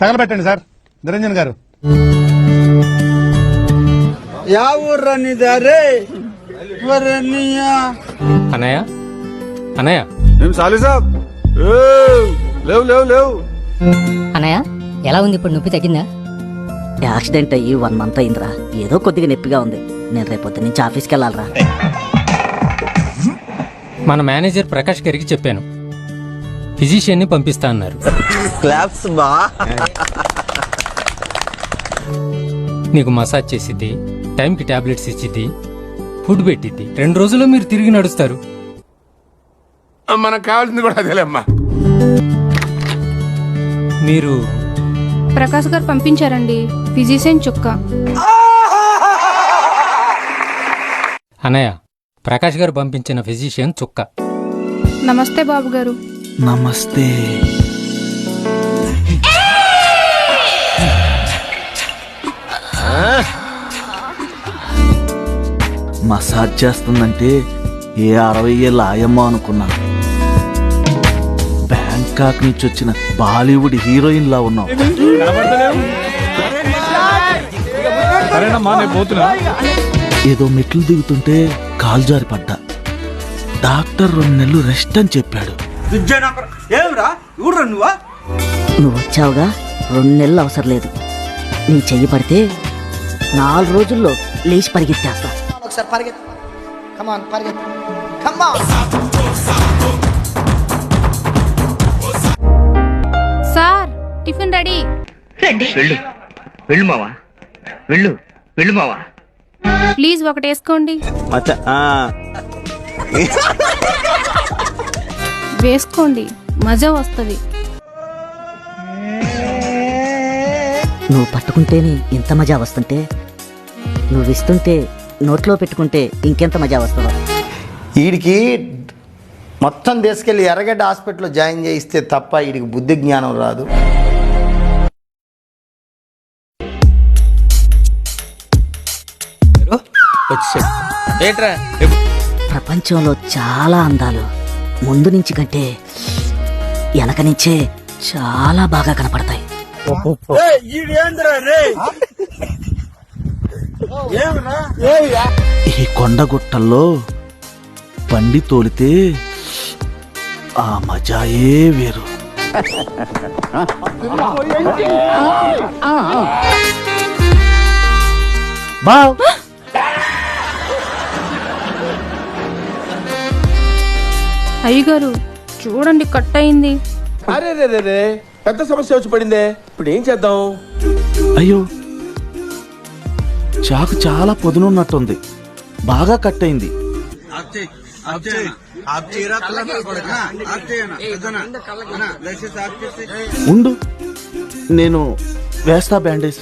తగలబెట్టండి sir. Niranjan గారు yeah ఊర్రనిదారే అన్నయ్య అన్నయ్య ఏం సాలి సాబ్ లేవు లేవు లేవు. అన్నయ్య ఎలా ఉంది ఇప్పుడు? నొప్పి తగ్గిందా? యాక్సిడెంట్ అయ్యి 1 month అయిందిరా. ఏదో కొద్దిగా నొప్పిగా ఉంది. నేను రేపొద్దు నుంచి ఆఫీస్కి వెళ్ళాలరా. మన మేనేజర్ ప్రకాష్ గారికి చెప్పాను, ఫిజిషియన్ని పంపిస్తా అన్నారు. క్లాప్స్ బా. నీకు మసాజ్ చేసిద్ది, టైంకి టాబ్లెట్స్ ఇచ్చిద్ది, ఫుడ్ పెట్టిద్ది. 2 రోజుల్లో మీరు తిరిగి నడుస్తారు. మనకు కావాల్సింది కూడా అదేలేమ్మా. మీరు ప్రకాష్ గారు పంపించారండి, ఫిజిషియన్ చుక్క. అన్నయ్య, ప్రకాష్ గారు పంపించిన ఫిజిషియన్ చుక్క. నమస్తే బాబు గారు. నమస్తే. మసాజ్ చేస్తుందంటే ఏ 60 ఏళ్ళ ఆయమ్మ అనుకున్నా. బ్యాంకాక్ నుంచి వచ్చిన బాలీవుడ్ హీరోయిన్ లా ఉన్నావు. ఏదో మెట్లు దిగుతుంటే కాలు జారి పడ్డా. డాక్టర్ 2 నెలలు రెస్ట్ అని చెప్పాడు. నువ్వు వచ్చావుగా, 2 నెలలు అవసరం లేదు. నీ చెయ్యి పడితే 4 రోజుల్లో లేచి పరిగెత్తేస్తా. Sir, tiffin ready. వెళ్ళు మావా, వెళ్ళు మావా. ప్లీజ్ ఒకటి వేసుకోండి. వేసుకోండి, మజా వస్తుంది. నువ్వు పట్టుకుంటేనే ఇంత మజా వస్తుంటే, నువ్వు ఇస్తుంటే నోట్లో పెట్టుకుంటే ఇంకెంత మజా వస్తుందో. వీడికి మొత్తం తీసుకెళ్లి ఎర్రగడ్డ హాస్పిటల్లో జాయిన్ చేయిస్తే తప్ప వీడికి బుద్ధి జ్ఞానం రాదు. ప్రపంచంలో చాలా అందాలు ముందు నుంచి కంటే వెనక నుంచే చాలా బాగా కనపడతాయి. ఈ కొండగుట్టల్లో బండి తోలితే ఆ మజాయే వేరు. బావ్, అయ్యగారు చూడండి, కట్ అయింది. అరే రే రే రే, పెద్ద సమస్య వచ్చి పడిందే. ఇప్పుడు ఏం చేద్దాం? అయ్యో, చాకు చాలా పొదునున్నట్టుంది. బాగా కట్ అయింది. ఉండు, నేను వేస్తా బ్యాండేజ్.